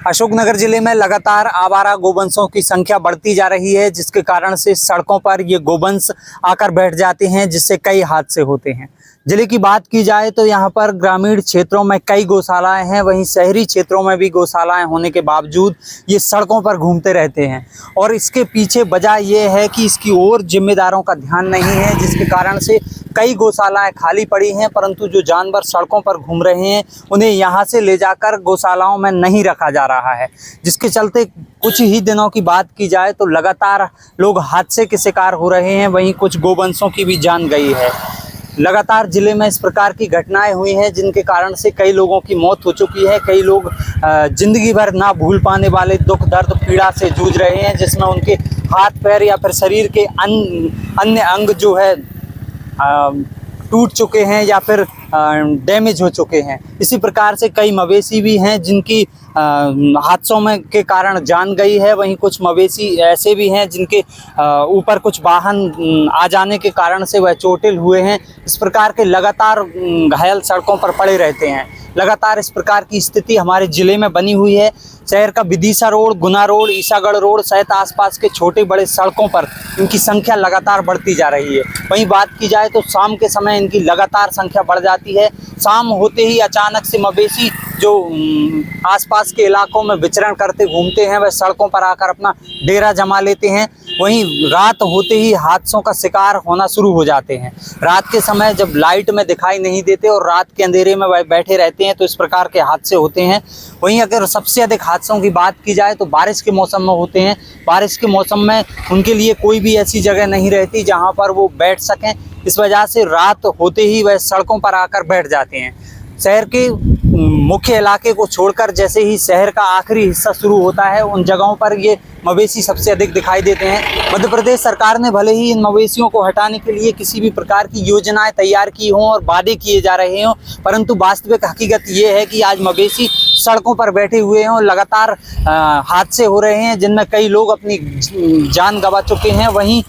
अशोकनगर जिले में लगातार आवारा गोवंशों की संख्या बढ़ती जा रही है, जिसके कारण से सड़कों पर ये गोवंश आकर बैठ जाते हैं, जिससे कई हादसे होते हैं। जिले की बात की जाए तो यहाँ पर ग्रामीण क्षेत्रों में कई गौशालाएं हैं, वहीं शहरी क्षेत्रों में भी गौशालाएं होने के बावजूद ये सड़कों पर घूमते रहते हैं। और इसके पीछे वजह ये है कि इसकी ओर जिम्मेदारों का ध्यान नहीं है, जिसके कारण से कई गौशालाएं खाली पड़ी हैं, परंतु जो जानवर सड़कों पर घूम रहे हैं उन्हें यहाँ से ले जाकर गौशालाओं में नहीं रखा जा रहा है, जिसके चलते कुछ ही दिनों की बात की जाए तो लगातार लोग हादसे के शिकार हो रहे हैं। वहीं कुछ गोवंशों की भी जान गई है। लगातार जिले में इस प्रकार की घटनाएं हुई हैं, जिनके कारण से कई लोगों की मौत हो चुकी है। कई लोग जिंदगी भर ना भूल पाने वाले दुख दर्द पीड़ा से जूझ रहे हैं, जिसमें उनके हाथ पैर या फिर शरीर के अन्य अंग जो है टूट चुके हैं या फिर डैमेज हो चुके हैं। इसी प्रकार से कई मवेशी भी हैं जिनकी हादसों में के कारण जान गई है। वहीं कुछ मवेशी ऐसे भी हैं जिनके ऊपर कुछ वाहन आ जाने के कारण से वह चोटिल हुए हैं। इस प्रकार के लगातार घायल सड़कों पर पड़े रहते हैं। लगातार इस प्रकार की स्थिति हमारे ज़िले में बनी हुई है। शहर का विदिशा रोड, गुना रोड, ईसागढ़ रोड सहित आसपास के छोटे बड़े सड़कों पर इनकी संख्या लगातार बढ़ती जा रही है। वहीं बात की जाए तो शाम के समय इनकी लगातार संख्या बढ़ जाती है। शाम होते ही अचानक से मवेशी जो आसपास के इलाकों में विचरण करते घूमते हैं, वह सड़कों पर आकर अपना डेरा जमा लेते हैं। वहीं रात होते ही हादसों का शिकार होना शुरू हो जाते हैं। रात के समय जब लाइट में दिखाई नहीं देते और रात के अंधेरे में वह बैठे रहते हैं तो इस प्रकार के हादसे होते हैं। वहीं अगर सबसे अधिक हादसों की बात की जाए तो बारिश के मौसम में होते हैं। बारिश के मौसम में उनके लिए कोई भी ऐसी जगह नहीं रहती जहाँ पर वो बैठ सकें। इस वजह से रात होते ही वह सड़कों पर आकर बैठ जाते हैं। शहर के मुख्य इलाके को छोड़कर जैसे ही शहर का आखिरी हिस्सा शुरू होता है, उन जगहों पर ये मवेशी सबसे अधिक दिखाई देते हैं। मध्य प्रदेश सरकार ने भले ही इन मवेशियों को हटाने के लिए किसी भी प्रकार की योजनाएं तैयार की हों और वादे किए जा रहे हों, परंतु वास्तविक हकीकत ये है कि आज मवेशी सड़कों पर बैठे हुए हैं और लगातार हादसे हो रहे हैं, जिनमें कई लोग अपनी जान गंवा चुके हैं। वहीं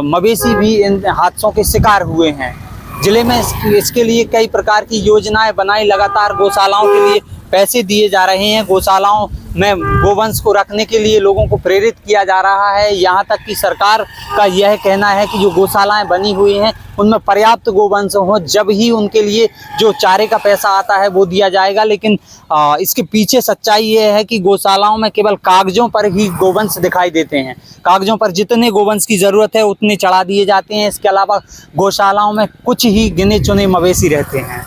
मवेशी भी इन हादसों के शिकार हुए हैं। जिले में इसके लिए कई प्रकार की योजनाएं बनाई, लगातार गौशालाओं के लिए पैसे दिए जा रहे हैं। गौशालाओं में गोवंश को रखने के लिए लोगों को प्रेरित किया जा रहा है। यहाँ तक कि सरकार का यह कहना है कि जो गौशालाएं बनी हुई हैं उनमें पर्याप्त गोवंश हो, जब ही उनके लिए जो चारे का पैसा आता है वो दिया जाएगा। लेकिन इसके पीछे सच्चाई ये है कि गौशालाओं में केवल कागजों पर ही गोवंश दिखाई देते हैं। कागजों पर जितने गोवंश की ज़रूरत है उतने चढ़ा दिए जाते हैं। इसके अलावा गौशालाओं में कुछ ही गिने चुने मवेशी रहते हैं।